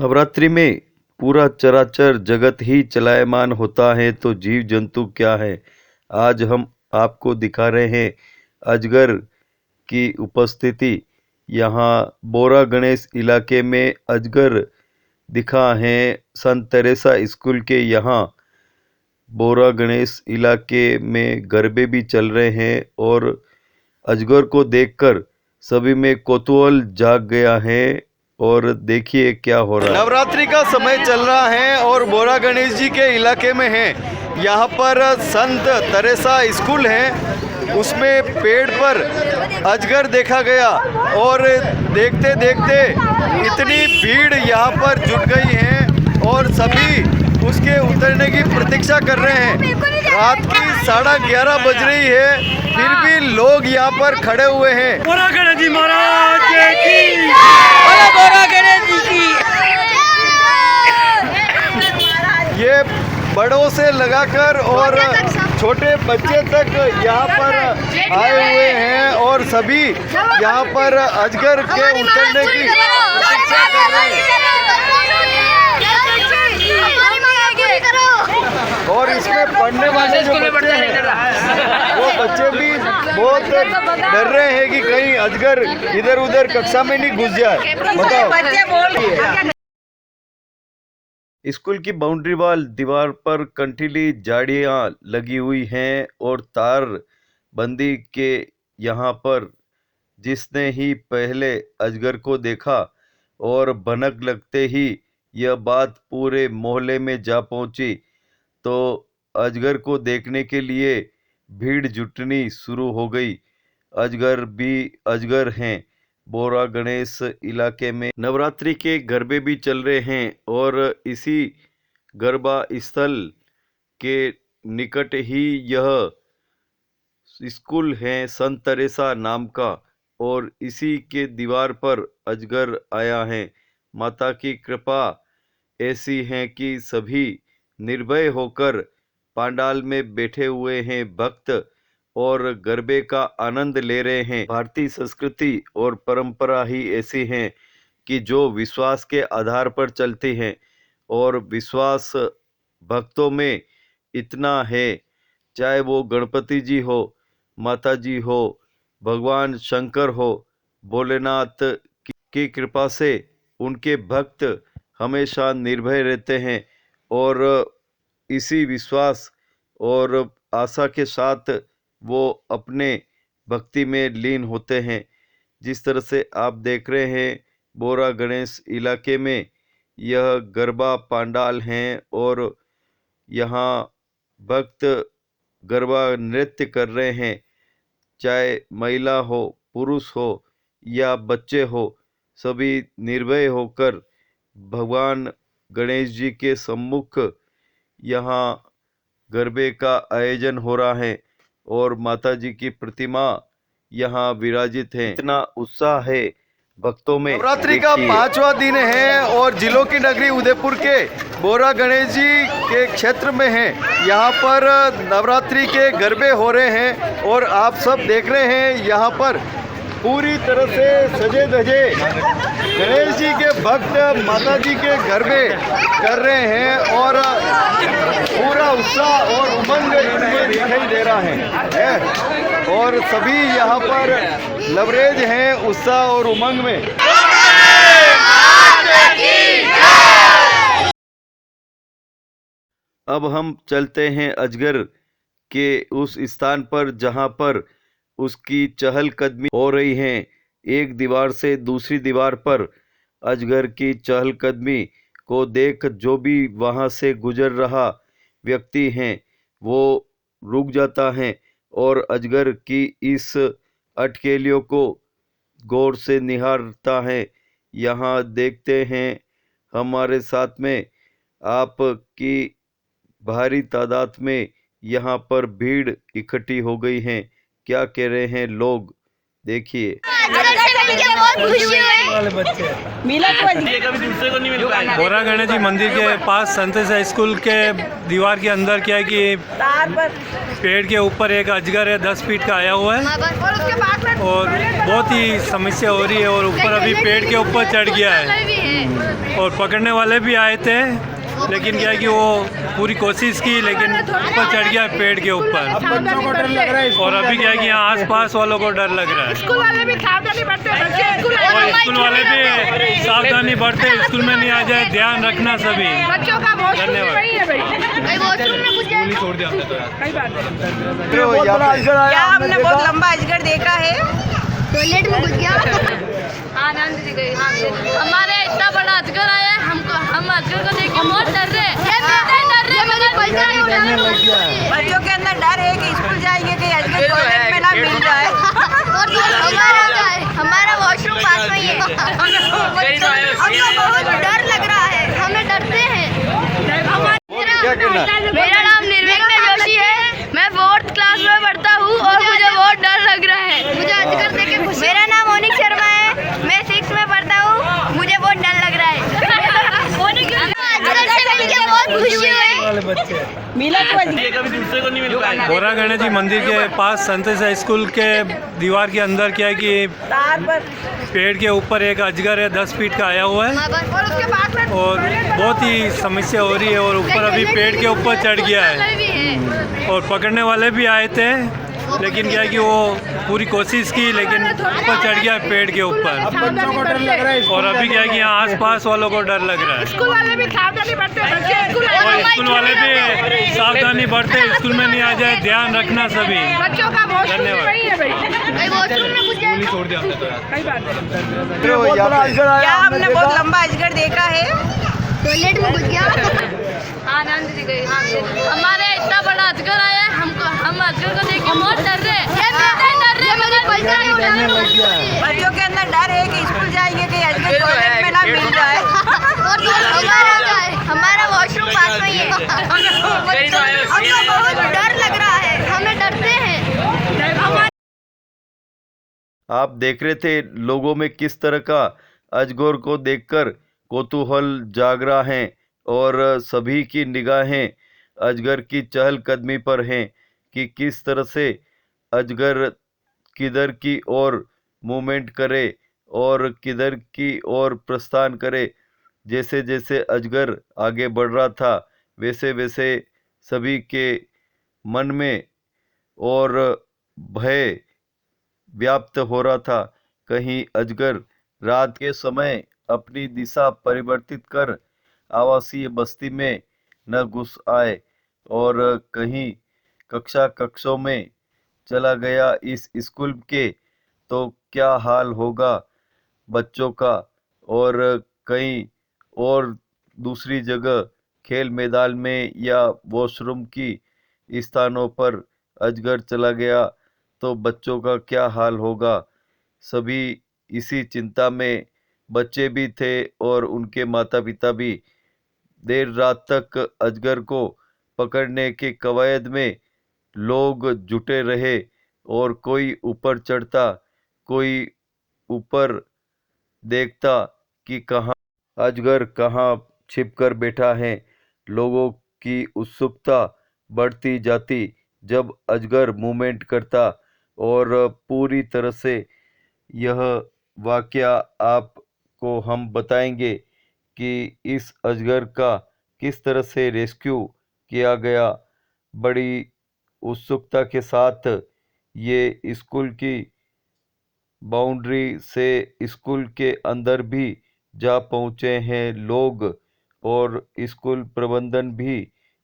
नवरात्रि में पूरा चराचर जगत ही चलायमान होता है तो जीव जंतु क्या है। आज हम आपको दिखा रहे हैं अजगर की उपस्थिति। यहाँ बोरा गणेश इलाके में अजगर दिखा है। संत तेरेसा स्कूल के यहाँ बोरा गणेश इलाके में गरबे भी चल रहे हैं और अजगर को देखकर सभी में कौतूहल जाग गया है। और देखिए क्या हो रहा है। नवरात्रि का समय चल रहा है और बोरा गणेश जी के इलाके में है। यहाँ पर संत तेरेसा स्कूल है, उसमें पेड़ पर अजगर देखा गया और देखते देखते इतनी भीड़ यहाँ पर जुट गई है और सभी उसके उतरने की प्रतीक्षा कर रहे हैं। रात की 11:30 बज रही है, फिर भी लोग यहाँ पर खड़े हुए हैं। बोरा गणेश जी महाराज की, बोरा गणेश जी की। ये बड़ों से लगाकर और छोटे बच्चे तक यहाँ पर आए हुए हैं और सभी यहाँ पर अजगर के उतरने की प्रतीक्षा कर रहे हैं। और इसमें पढ़ने वाले जो बच्चे हैं वो बच्चे भी बहुत डर रहे हैं कि कहीं अजगर इधर उधर कक्षा में नहीं घुस जाए। बताओ। स्कूल की बाउंड्री वाल दीवार पर कंटीली झाड़ियाँ लगी हुई हैं और तार बंदी के यहाँ पर जिसने ही पहले अजगर को देखा और भनक लगते ही यह बात पूरे मोहल्ले में जा पहुंची तो अजगर को देखने के लिए भीड़ जुटनी शुरू हो गई। अजगर भी अजगर हैं। बोरा गणेश इलाके में नवरात्रि के गरबे भी चल रहे हैं और इसी गरबा स्थल के निकट ही यह स्कूल है संत तेरेसा नाम का और इसी के दीवार पर अजगर आया है। माता की कृपा ऐसी है कि सभी निर्भय होकर पंडाल में बैठे हुए हैं भक्त और गरबे का आनंद ले रहे हैं। भारतीय संस्कृति और परंपरा ही ऐसी है कि जो विश्वास के आधार पर चलती है और विश्वास भक्तों में इतना है, चाहे वो गणपति जी हो, माता जी हो, भगवान शंकर हो, भोलेनाथ की कृपा से उनके भक्त हमेशा निर्भय रहते हैं और इसी विश्वास और आशा के साथ वो अपने भक्ति में लीन होते हैं। जिस तरह से आप देख रहे हैं बोरा गणेश इलाके में यह गरबा पंडाल हैं और यहाँ भक्त गरबा नृत्य कर रहे हैं। चाहे महिला हो, पुरुष हो या बच्चे हो, सभी निर्भय होकर भगवान गणेश जी के सम्मुख यहाँ गरबे का आयोजन हो रहा है और माता जी की प्रतिमा यहाँ विराजित है। इतना उत्साह है भक्तों में। नवरात्रि का 5वां दिन है और जिलों की नगरी उदयपुर के बोरा गणेश जी के क्षेत्र में है। यहाँ पर नवरात्रि के गरबे हो रहे हैं और आप सब देख रहे हैं यहाँ पर पूरी तरह से सजे धजे गणेश जी के भक्त माता जी के गरबे कर रहे हैं और पूरा उत्साह और उमंग इनमें दिखाई दे रहा है और सभी यहाँ पर लवरेज हैं उत्साह और उमंग में। अब हम चलते हैं अजगर के उस स्थान पर जहाँ पर उसकी चहलकदमी हो रही है। एक दीवार से दूसरी दीवार पर अजगर की चहलकदमी को देख जो भी वहाँ से गुजर रहा व्यक्ति हैं वो रुक जाता है और अजगर की इस अटकेलियों को गौर से निहारता है। यहाँ देखते हैं हमारे साथ में आपकी भारी तादाद में यहाँ पर भीड़ इकट्ठी हो गई है। क्या कह रहे हैं लोग, देखिए। बहुत खुशी हुई। बोरा गणेश जी मंदिर के पास संतेश हाई स्कूल के दीवार के अंदर क्या है कि पेड़ के ऊपर एक अजगर है 10 फीट का आया हुआ है और बहुत ही समस्या हो रही है और ऊपर अभी पेड़ के ऊपर चढ़ गया है और पकड़ने वाले भी आए थे, लेकिन क्या है कि वो पूरी कोशिश की लेकिन ऊपर चढ़ गया पेड़ के ऊपर। और अभी क्या है कि यहाँ आसपास वालों को डर लग रहा है स्कूल वाले भी सावधानी बरते हैं, और स्कूल वाले भी सावधानी बरते, स्कूल में नहीं आ जाए, ध्यान रखना सभी। बच्चों का बहुत धन्यवाद। वही है भाई। छोड़ दिया हमने तो यार। सही बात है। क्या हमने बहुत लंबा अजगर देखा है। टॉयलेट में घुस गया। आनंद जी गई। हमारे इतना बड़ा अजगर आया है, हम अजगर को देख के बहुत डर रहे हैं। बच्चों के अंदर डर है कि स्कूल जाएंगे कि अजगर टॉयलेट में ना मिल जाए। और हमारा वॉशरूम पास में ही है। हमको बहुत डर लग रहा है, हमें डरते हैं। क्या कहना? मेरा नाम निर्विघ्न जोशी है, मैं 4th क्लास में पढ़ता हूँ और मुझे बहुत डर लग रहा है। मुझे अजगर देख के खुशी। मेरा नाम मोनिक शर्मा है, मैं 6 में पढ़ता हूँ, मुझे बहुत डर लग रहा है। अजगर से मिल के बहुत खुशी हुई। बोरा गणेश जी मंदिर के पास संतेश हाई स्कूल के दीवार के अंदर क्या है कि पेड़ के ऊपर एक अजगर है 10 फीट का आया हुआ है और बहुत ही समस्या हो रही है और ऊपर अभी पेड़ के ऊपर चढ़ गया है और पकड़ने वाले भी आए थे, लेकिन क्या है कि वो पूरी कोशिश की लेकिन ऊपर चढ़ गया पेड़ के ऊपर। और अभी क्या है कि यहाँ आसपास वालों को डर लग रहा है स्कूल वाले भी सावधानी बरते हैं, और स्कूल वाले भी सावधानी बरते, स्कूल में नहीं आ जाए, ध्यान रखना सभी। बच्चों का बहुत धन्यवाद। वही है भाई। छोड़ दिया हमने तो यार। सही बात है। क्या हमने बहुत लंबा अजगर देखा है। टॉयलेट में घुस गया। आनंद जी गई। हमारे इतना बड़ा अजगर आया है, हम अजगर को देख के बहुत डर रहे हैं। बच्चों के अंदर डर है कि स्कूल जाएंगे कि अजगर टॉयलेट में ना मिल जाए। और हमारा वॉशरूम पास में ही है। हमको बहुत डर लग रहा है, हमें डरते हैं। आप देख रहे थे लोगों में किस तरह का अजगर को देखकर कौतूहल जाग रहा है और सभी की निगाहें अजगर की चहलकदमी पर हैं कि किस तरह से अजगर किधर की ओर मूवमेंट करे और किधर की ओर प्रस्थान करे। जैसे जैसे अजगर आगे बढ़ रहा था वैसे वैसे सभी के मन में और भय व्याप्त हो रहा था। कहीं अजगर रात के समय अपनी दिशा परिवर्तित कर आवासीय बस्ती में न घुस आए और कहीं कक्षा कक्षों में चला गया इस स्कूल के, तो क्या हाल होगा बच्चों का। और कहीं और दूसरी जगह खेल मैदान में या वॉशरूम की स्थानों पर अजगर चला गया तो बच्चों का क्या हाल होगा। सभी इसी चिंता में, बच्चे भी थे और उनके माता पिता भी। देर रात तक अजगर को पकड़ने के कवायद में लोग जुटे रहे और कोई ऊपर चढ़ता, कोई ऊपर देखता कि कहाँ अजगर कहाँ छिपकर बैठा है। लोगों की उत्सुकता बढ़ती जाती जब अजगर मूवमेंट करता और पूरी तरह से यह वाकया आपको हम बताएंगे कि इस अजगर का किस तरह से रेस्क्यू किया गया। बड़ी उत्सुकता के साथ ये स्कूल की बाउंड्री से स्कूल के अंदर भी जा पहुँचे हैं लोग और स्कूल प्रबंधन भी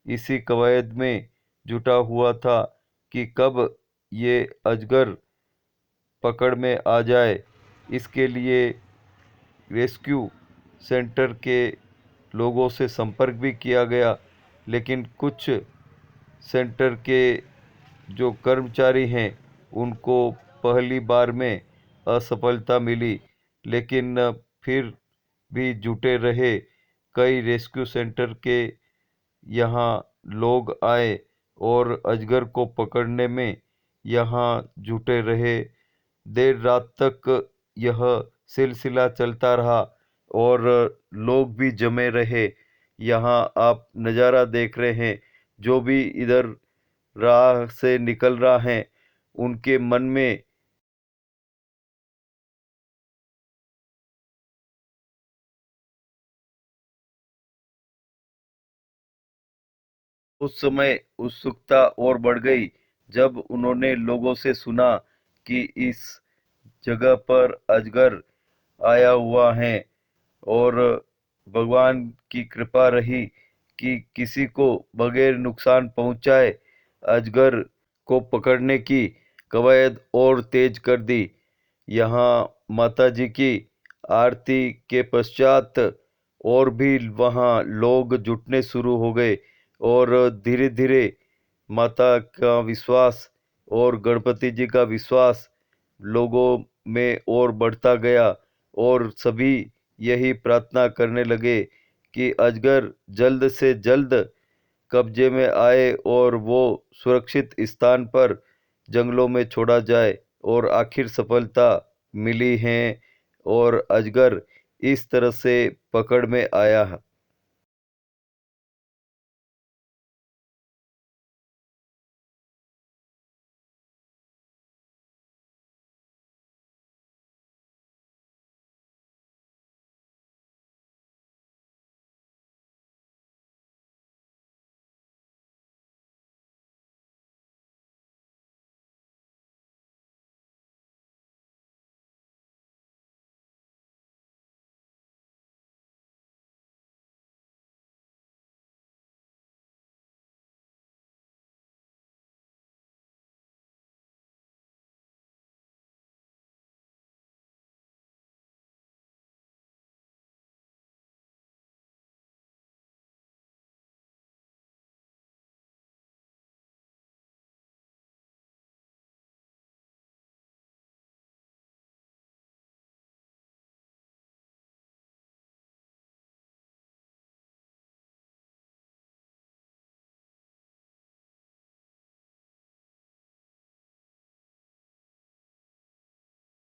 इसी कवायद में जुटा हुआ था कि कब ये अजगर पकड़ में आ जाए। इसके लिए रेस्क्यू सेंटर के लोगों से संपर्क भी किया गया, लेकिन कुछ सेंटर के जो कर्मचारी हैं उनको पहली बार में असफलता मिली, लेकिन फिर भी जुटे रहे। कई रेस्क्यू सेंटर के यहाँ लोग आए और अजगर को पकड़ने में यहाँ जुटे रहे देर रात तक यह सिलसिला चलता रहा और लोग भी जमे रहे। यहाँ आप नज़ारा देख रहे हैं, जो भी इधर राह से निकल रहा है उनके मन में उस समय उत्सुकता और बढ़ गई जब उन्होंने लोगों से सुना कि इस जगह पर अजगर आया हुआ है और भगवान की कृपा रही कि किसी को बगैर नुकसान पहुंचाए अजगर को पकड़ने की कवायद और तेज कर दी। यहाँ माता जी की आरती के पश्चात और भी वहाँ लोग जुटने शुरू हो गए और धीरे धीरे माता का विश्वास और गणपति जी का विश्वास लोगों में और बढ़ता गया और सभी यही प्रार्थना करने लगे कि अजगर जल्द से जल्द कब्जे में आए और वो सुरक्षित स्थान पर जंगलों में छोड़ा जाए। और आखिर सफलता मिली है और अजगर इस तरह से पकड़ में आया है।